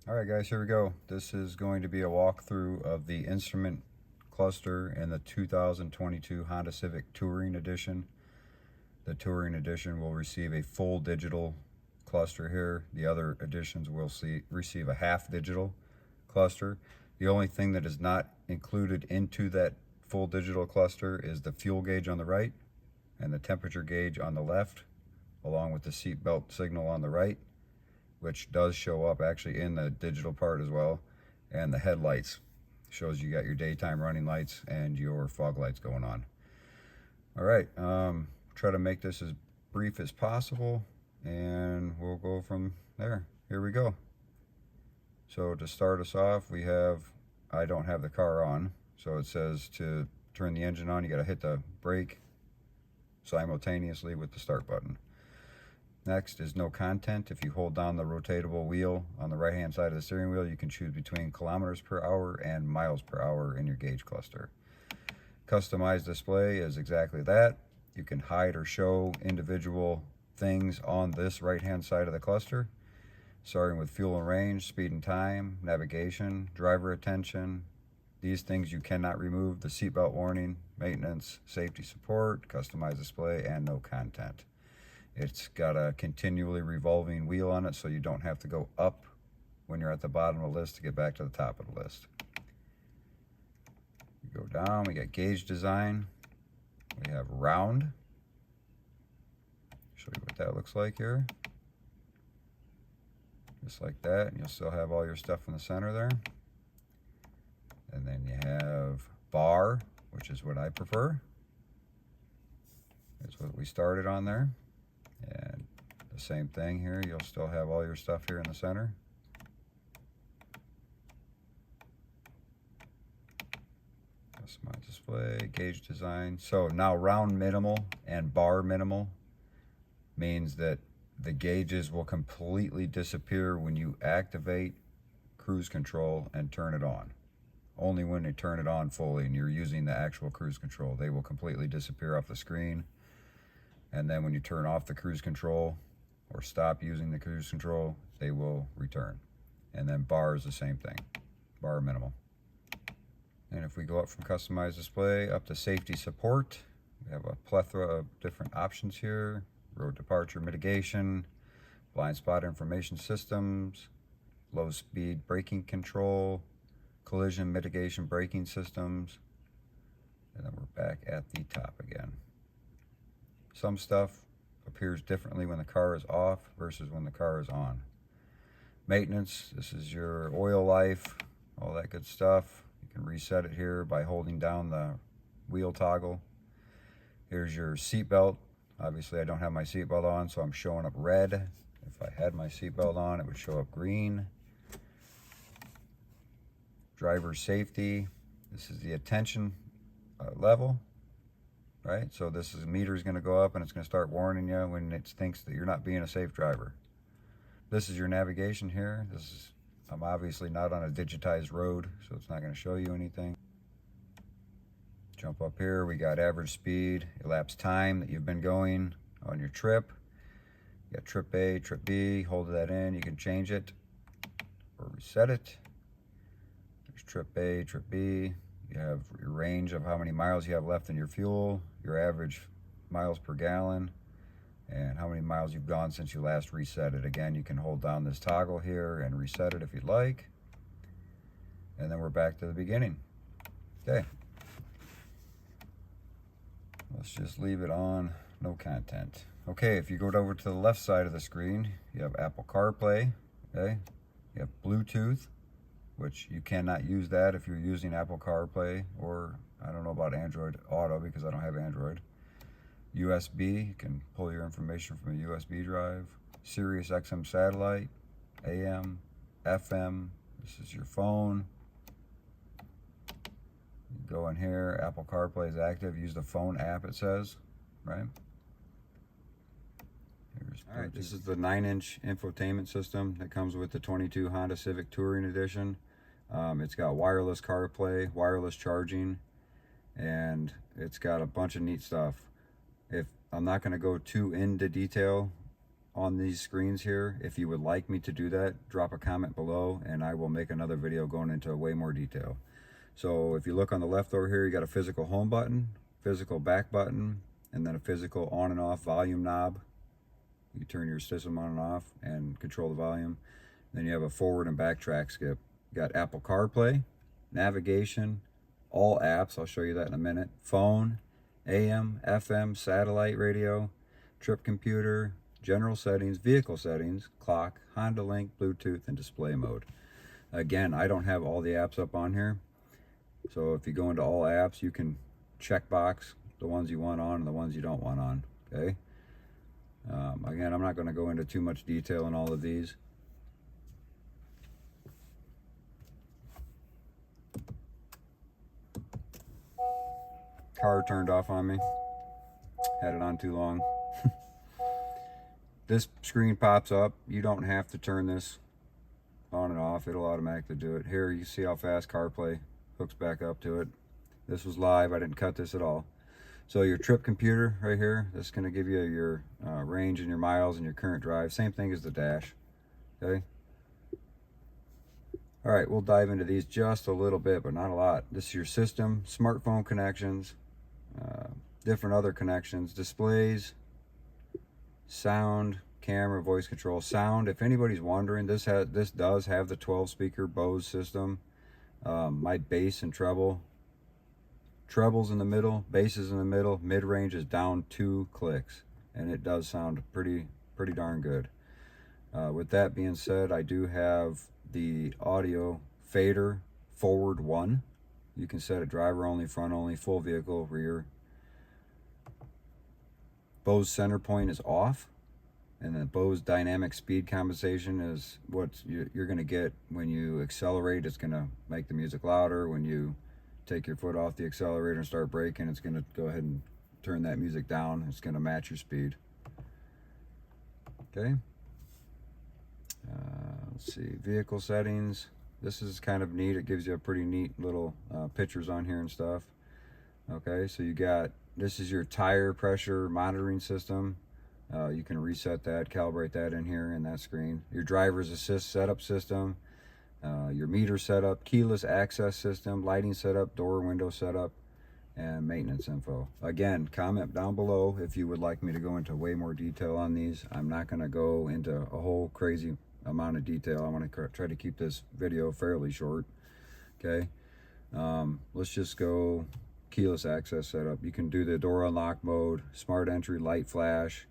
Alright guys, here we go. This is going to be a walkthrough of the instrument cluster in the 2022 Honda Civic Touring Edition. The Touring Edition will receive a full digital cluster here. The other editions will receive a half digital cluster. The only thing that is not included into that full digital cluster is the fuel gauge on the right and the temperature gauge on the left, along with the seat belt signal on the right, which does show up actually in the digital part as well, and the headlights shows you got your daytime running lights and your fog lights going on. All right, try to make this as brief as possible and we'll go from there. Here we go. So to start us off, we have, I don't have the car on, so it says to turn the engine on, you got to hit the brake simultaneously with the start button. Next is no content. If you hold down the rotatable wheel on the right hand side of the steering wheel, you can choose between kilometers per hour and miles per hour in your gauge cluster. Customized display is exactly that. You can hide or show individual things on this right hand side of the cluster, starting with fuel and range, speed and time, navigation, driver attention. These things you cannot remove: the seatbelt warning, maintenance, safety support, customized display, and no content. It's got a continually revolving wheel on it, so you don't have to go up when you're at the bottom of the list to get back to the top of the list. You go down, we got gauge design. We have round. Show you what that looks like here. Just like that, and you'll still have all your stuff in the center there. And then you have bar, which is what I prefer. That's what we started on there. And the same thing here, you'll still have all your stuff here in the center. Customize display, gauge design. So now round minimal and bar minimal means that the gauges will completely disappear when you activate cruise control and turn it on. Only when you turn it on fully and you're using the actual cruise control, they will completely disappear off the screen. And then when you turn off the cruise control or stop using the cruise control, they will return. And then bar is the same thing, bar minimal. And if we go up from customized display up to safety support, we have a plethora of different options here: road departure mitigation, blind spot information systems, low speed braking control, collision mitigation braking systems, and then we're back at the top again. Some stuff appears differently when the car is off versus when the car is on. Maintenance, this is your oil life, all that good stuff. You can reset it here by holding down the wheel toggle. Here's your seat belt. Obviously I don't have my seat belt on, so I'm showing up red. If I had my seat belt on, it would show up green. Driver safety, this is the attention level. Right, so this meter is going to go up and it's going to start warning you when it thinks that you're not being a safe driver. This is your navigation here. I'm obviously not on a digitized road, so it's not going to show you anything. Jump up here, we got average speed, elapsed time that you've been going on your trip. You got trip A, trip B, hold that in, you can change it or reset it. There's trip A, trip B. You have your range of how many miles you have left in your fuel, your average miles per gallon, and how many miles you've gone since you last reset it. Again, you can hold down this toggle here and reset it if you'd like. And then we're back to the beginning. Okay. Let's just leave it on no content. Okay, if you go over to the left side of the screen, you have Apple CarPlay, okay? You have Bluetooth, which you cannot use that if you're using Apple CarPlay, or I don't know about Android Auto because I don't have Android. USB, you can pull your information from a USB drive. Sirius XM satellite, AM, FM, this is your phone. You go in here, Apple CarPlay is active, use the phone app it says, right? All right, this is the 9-inch infotainment system that comes with the 22 Honda Civic Touring Edition. It's got wireless CarPlay, wireless charging, and it's got a bunch of neat stuff. If I'm not going to go too into detail on these screens here. If you would like me to do that, drop a comment below and I will make another video going into way more detail. So if you look on the left over here, you got a physical home button, physical back button, and then a physical on and off volume knob. You turn your system on and off and control the volume. Then you have a forward and back track skip. You got Apple CarPlay, navigation, all apps, I'll show you that in a minute, phone, AM, FM, satellite radio, trip computer, general settings, vehicle settings, clock, Honda Link, Bluetooth, and display mode. Again, I don't have all the apps up on here. So if you go into all apps, you can check box the ones you want on and the ones you don't want on, okay? Again, I'm not going to go into too much detail on all of these. Car turned off on me. Had it on too long. This screen pops up. You don't have to turn this on and off. It'll automatically do it. Here, you see how fast CarPlay hooks back up to it. This was live. I didn't cut this at all. So your trip computer right here, this is going to give you your range and your miles and your current drive. Same thing as the dash. Okay. All right, we'll dive into these just a little bit, but not a lot. This is your system, smartphone connections, different other connections, displays, sound, camera, voice control. Sound, if anybody's wondering, this does have the 12 speaker Bose system. My bass and treble's in the middle, bass is in the middle, mid-range is down 2 clicks, and it does sound pretty darn good. With that being said, I do have the audio fader forward 1. You can set it driver only, front only, full vehicle, rear. Bose center point is off, and the Bose dynamic speed compensation is what you're going to get when you accelerate. It's going to make the music louder. When you take your foot off the accelerator and start braking, it's going to go ahead and turn that music down. It's going to match your speed. Okay. Let's see, vehicle settings. This is kind of neat. It gives you a pretty neat little pictures on here and stuff. Okay, so you got, this is your tire pressure monitoring system. You can reset that, calibrate that in here in that screen. Your driver's assist setup system, your meter setup, keyless access system, lighting setup, door window setup, and maintenance info. Again, comment down below if you would like me to go into way more detail on these. I'm not going to go into a whole crazy amount of detail. I want to try to keep this video fairly short. Okay, let's just go keyless access setup. You can do the door unlock mode, smart entry, light flash.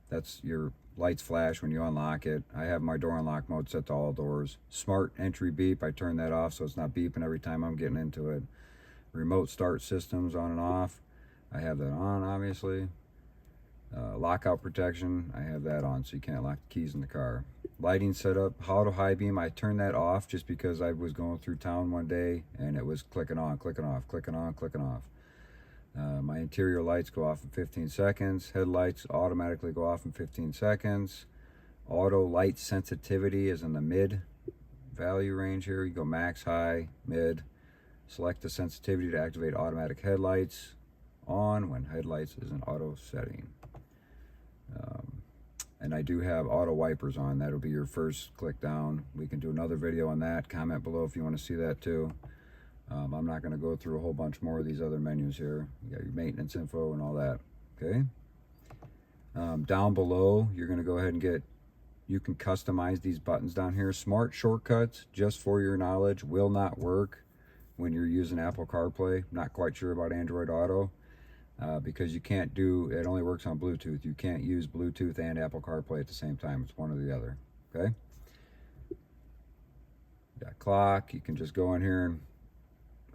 That's your lights flash when you unlock it. I have my door unlock mode set to all doors. Smart entry beep, I turn that off so it's not beeping every time I'm getting into it. Remote start systems on and off, I have that on, obviously. Lockout protection, I have that on so you can't lock the keys in the car. Lighting setup, auto high beam, I turned that off just because I was going through town one day and it was clicking on, clicking off, clicking on, clicking off. My interior lights go off in 15 seconds. Headlights automatically go off in 15 seconds. Auto light sensitivity is in the mid value range here. You go max, high, mid. Select the sensitivity to activate automatic headlights on when headlights is an auto setting. And I do have auto wipers on. That'll be your first click down. We can do another video on that. Comment below if you want to see that too. I'm not going to go through a whole bunch more of these other menus here. You got your maintenance info and all that. Okay. Down below, you're going to go ahead and you can customize these buttons down here. Smart shortcuts, just for your knowledge, will not work when you're using Apple CarPlay. Not quite sure about Android Auto because you can't do, it only works on Bluetooth. You can't use Bluetooth and Apple CarPlay at the same time. It's one or the other. Okay. Got clock. You can just go in here and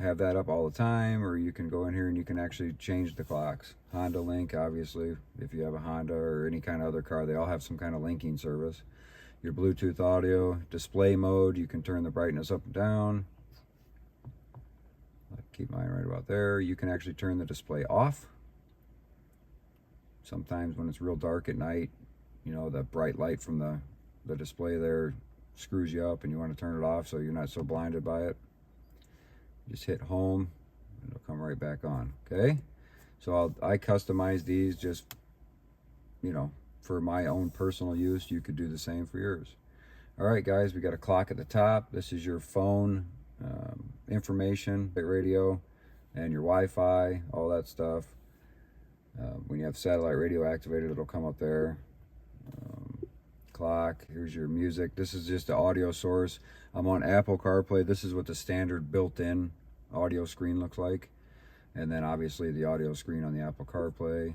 have that up all the time, or you can go in here and you can actually change the clocks. Honda Link, obviously, if you have a Honda or any kind of other car, they all have some kind of linking service. Your Bluetooth audio, display mode, you can turn the brightness up and down. Keep mine right about there. You can actually turn the display off. Sometimes when it's real dark at night, you know, the bright light from the display there screws you up and you want to turn it off so you're not so blinded by it. Just hit home and it'll come right back on. Okay, so I customize these just, you know, for my own personal use, you could do the same for yours. All right, guys, we got a clock at the top. This is your phone information, radio, and your Wi-Fi, all that stuff. When you have satellite radio activated, it'll come up there. Clock, here's your music. This is just the audio source. I'm on Apple CarPlay. This is what the standard built-in audio screen looks like. And then obviously the audio screen on the Apple CarPlay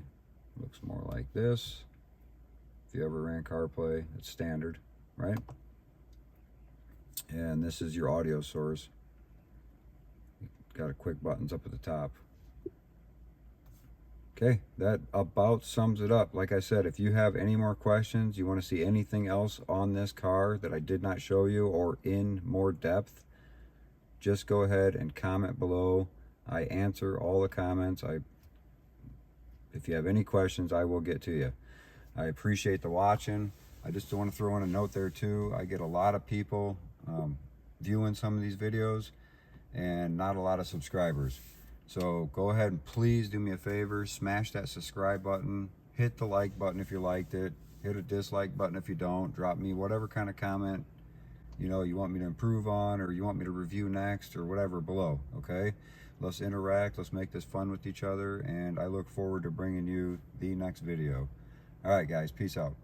looks more like this. If you ever ran CarPlay, it's standard, right? And this is your audio source. Got a quick buttons up at the top. Okay, that about sums it up. Like I said, if you have any more questions, you want to see anything else on this car that I did not show you or in more depth, just go ahead and comment below. I answer all the comments. If you have any questions, I will get to you. I appreciate the watching. I just want to throw in a note there too. I get a lot of people viewing some of these videos and not a lot of subscribers. So go ahead and please do me a favor, smash that subscribe button, hit the like button if you liked it, hit a dislike button if you don't, drop me whatever kind of comment you want me to improve on, or you want me to review next, or whatever below. Okay, let's interact, let's make this fun with each other, and I look forward to bringing you the next video. All right, guys, peace out.